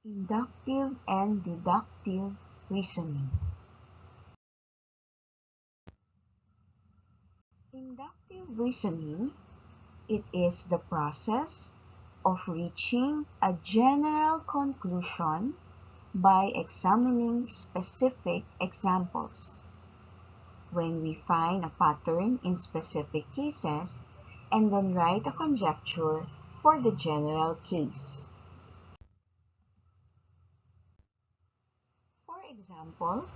Inductive and deductive reasoning. Inductive reasoning, it is the process of reaching a general conclusion by examining specific examples. When we find a pattern in specific cases and then write a conjecture for the general case. For example,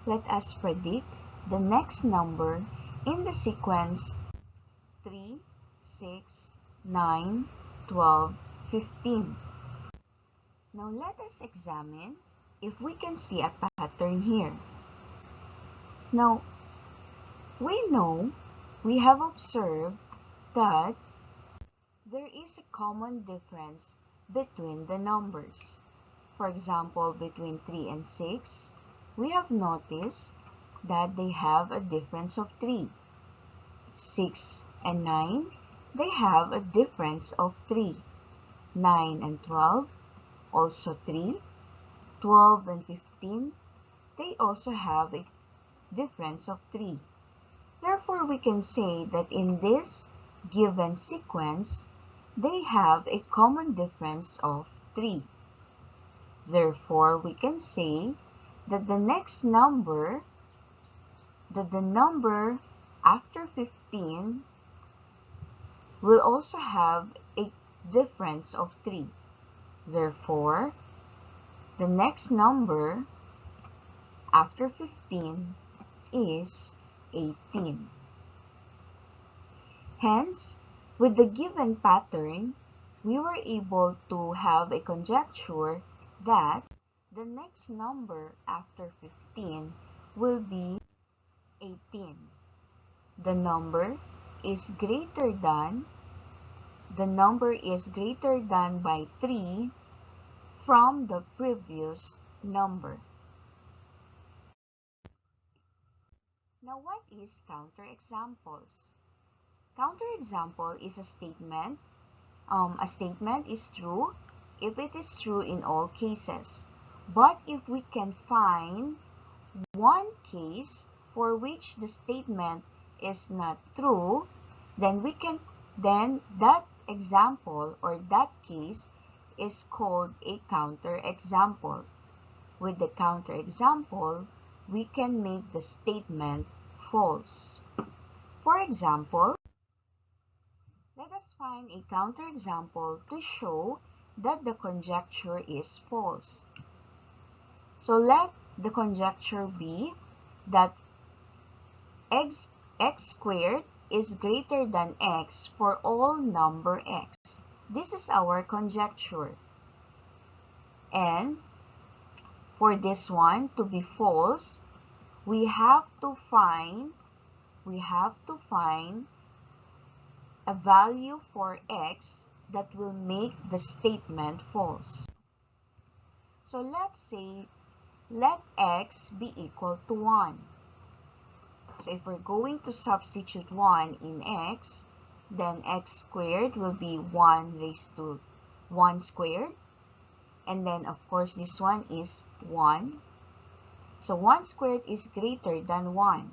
let us predict the next number in the sequence 3, 6, 9, 12, 15. Now let us examine if we can see a pattern here. Now, we have observed that there is a common difference between the numbers. For example, between 3 and 6, we have noticed that they have a difference of 3. 6 and 9, they have a difference of 3. 9 and 12, also 3. 12 and 15, they also have a difference of 3. Therefore, we can say that in this given sequence, they have a common difference of 3. Therefore, we can say that the next number, the number after 15 will also have a difference of 3. Therefore, the next number after 15 is 18. Hence, with the given pattern, we were able to have a conjecture that the next number after 15 will be 18. The number is greater than by 3 from the previous number. Now, what is counterexamples? Counterexample is a statement. A statement is true if it is true in all cases. But if we can find one case for which the statement is not true, then that example or that case is called a counterexample. With the counterexample, we can make the statement false. For example, let us find a counterexample to show that the conjecture is false. So let the conjecture be that x squared is greater than x for all number x. This is our conjecture. And for this one to be false, we have to find a value for x that will make the statement false. So let's say, let x be equal to 1. So if we're going to substitute 1 in x, then x squared will be 1 raised to 1 squared. And then, of course, this one is 1. So 1 squared is greater than 1.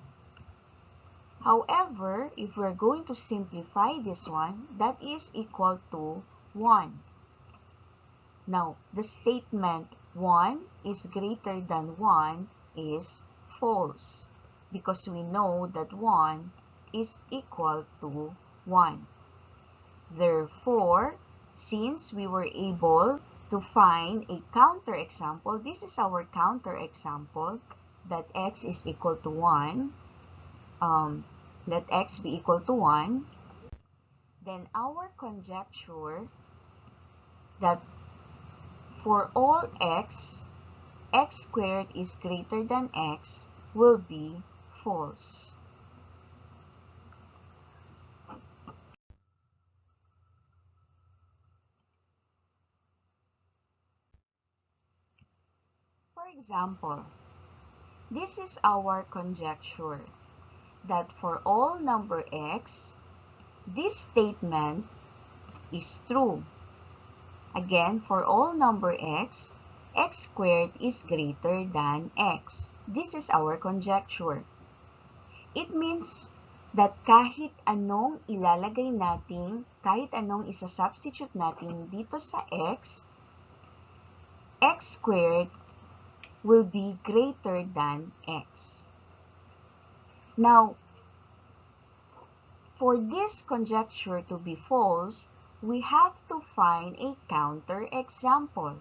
However, if we're going to simplify this one, that is equal to 1. Now, the statement 1 is greater than 1 is false because we know that 1 is equal to 1. Therefore, since we were able to find a counterexample, this is our counterexample, that x is equal to 1. Let x be equal to 1. Then our conjecture that for all x, x squared is greater than x will be false. For example, this is our conjecture that for all number x, this statement is true. Again, for all number x, x squared is greater than x. This is our conjecture. It means that kahit anong ilalagay natin, kahit anong isa-substitute natin dito sa x squared will be greater than x. Now, for this conjecture to be false, we have to find a counterexample,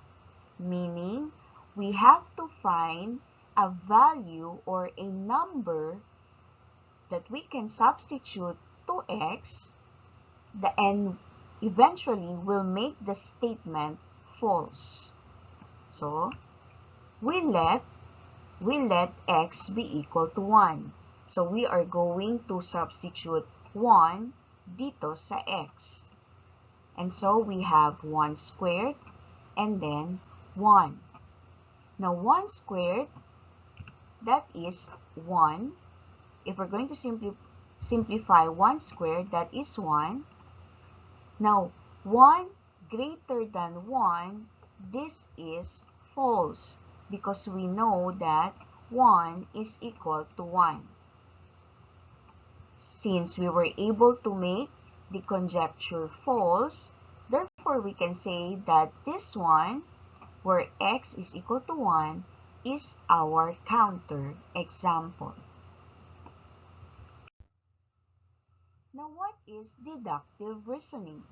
meaning we have to find a value or a number that we can substitute to x and eventually will make the statement false. So, we let x be equal to 1. So, we are going to substitute 1 dito sa x. And so, we have 1 squared and then 1. Now, 1 squared, that is 1. If we're going to simplify 1 squared, that is 1. Now, 1 greater than 1, this is false because we know that 1 is equal to 1. Since we were able to make the conjecture false, therefore we can say that this one, where x is equal to 1, is our counter example. Now, what is deductive reasoning?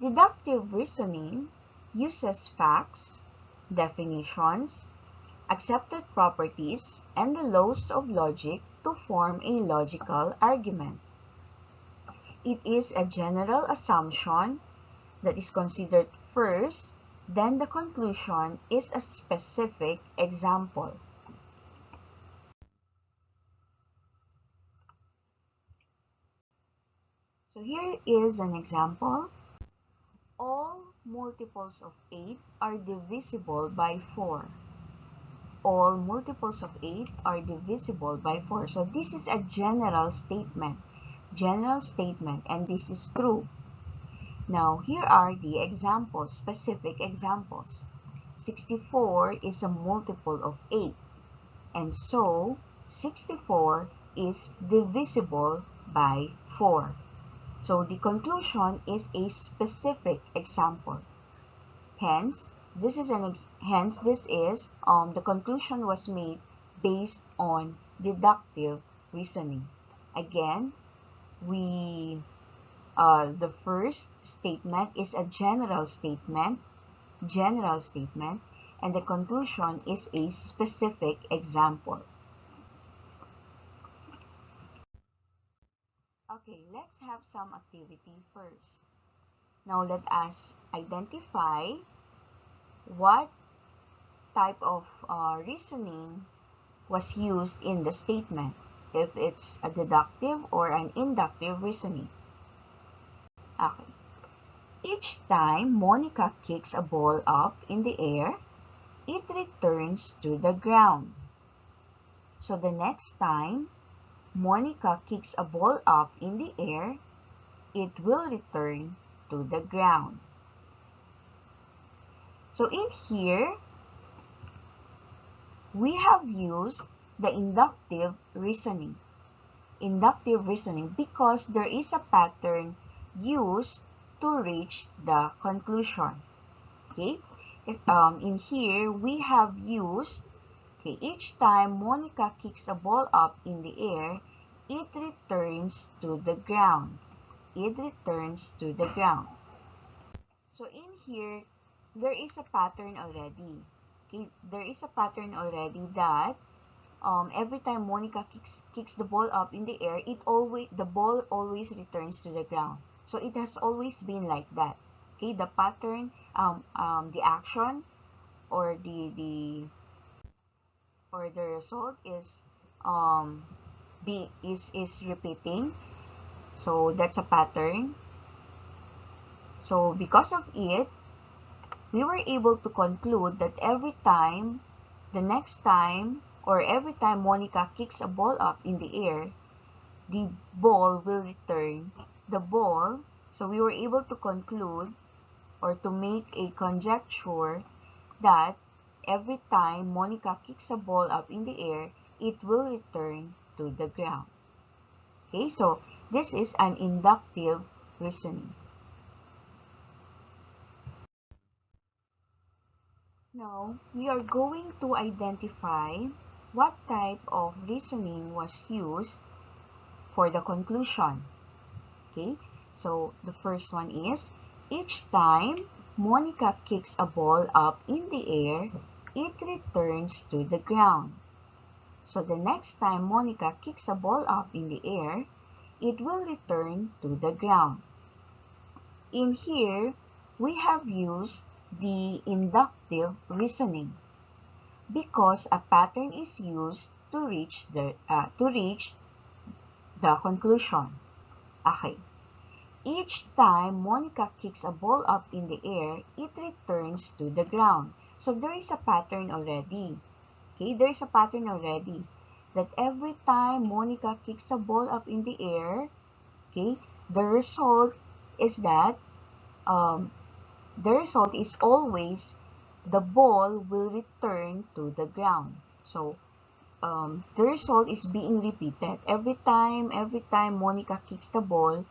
Deductive reasoning uses facts, definitions, accepted properties, and the laws of logic to form a logical argument. It is a general assumption that is considered first, then the conclusion is a specific example. So here is an example. All multiples of 8 are divisible by 4. All multiples of 8 are divisible by 4. So this is a general statement, and this is true. Now, here are the examples, specific examples. 64 is a multiple of 8, and so 64 is divisible by 4. So the conclusion is a specific example. Hence, the conclusion was made based on deductive reasoning. Again, the first statement is a general statement, and the conclusion is a specific example. Okay, let's have some activity first. Now let us identify what type of reasoning was used in the statement, if it's a deductive or an inductive reasoning. Okay. Each time Monica kicks a ball up in the air, it returns to the ground. So the next time Monica kicks a ball up in the air, it will return to the ground. So in here, we have used the inductive reasoning. Inductive reasoning because there is a pattern used to reach the conclusion. Okay? In here, we have used, each time Monica kicks a ball up in the air, it returns to the ground. It returns to the ground. So in here, there is a pattern already. Okay? There is a pattern already that every time Monica kicks the ball up in the air, the ball always returns to the ground. So it has always been like that. Okay, the pattern, the action, or the result is is repeating. So that's a pattern. So because of it, we were able to conclude that every time Monica kicks a ball up in the air, the ball will return. So we were able to conclude or to make a conjecture that every time Monica kicks a ball up in the air, it will return to the ground. Okay, so this is an inductive reasoning. Now, we are going to identify what type of reasoning was used for the conclusion. Okay, so the first one is, each time Monica kicks a ball up in the air, it returns to the ground. So the next time Monica kicks a ball up in the air, it will return to the ground. In here, we have used the inductive reasoning because a pattern is used to reach the conclusion. Okay. Each time Monica kicks a ball up in the air, it returns to the ground. So there is a pattern already. Okay, there is a pattern already that every time Monica kicks a ball up in the air, okay, the result is that always the ball will return to the ground. So the result is being repeated every time Monica kicks the ball.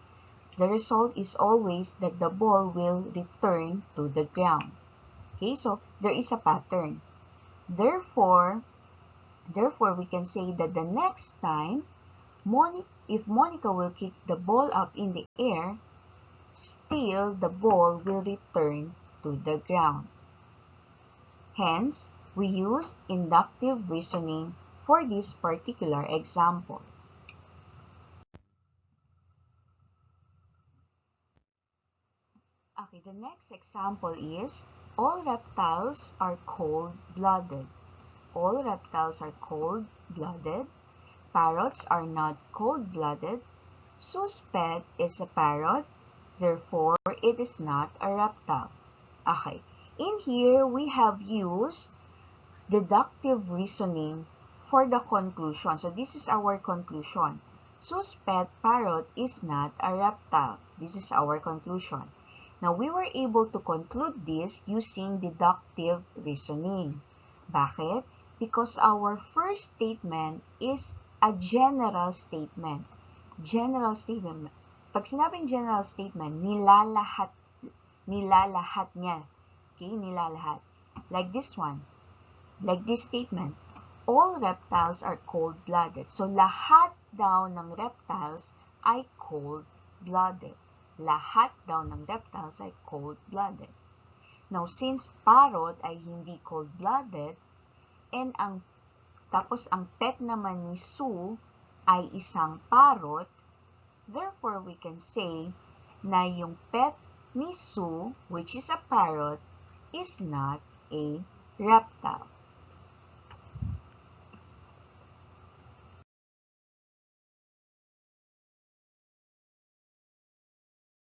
The result is always that the ball will return to the ground. Okay, so there is a pattern. Therefore, we can say that the next time, if Monica will kick the ball up in the air, still the ball will return to the ground. Hence, we used inductive reasoning for this particular example. Okay, the next example is, all reptiles are cold-blooded. All reptiles are cold-blooded. Parrots are not cold-blooded. Sue's pet is a parrot. Therefore, it is not a reptile. Okay, in here we have used deductive reasoning for the conclusion. So this is our conclusion. Sue's pet parrot is not a reptile. This is our conclusion. Now, we were able to conclude this using deductive reasoning. Bakit? Because our first statement is a general statement. General statement. Pag sinabing general statement, nilalahat niya. Okay, nilalahat. Like this one. Like this statement. All reptiles are cold-blooded. So, lahat daw ng reptiles ay cold-blooded. Lahat daw ng reptiles ay cold-blooded. Now, since parrot ay hindi cold-blooded, and tapos ang pet naman ni Sue ay isang parrot, therefore, we can say na yung pet ni Sue, which is a parrot, is not a reptile.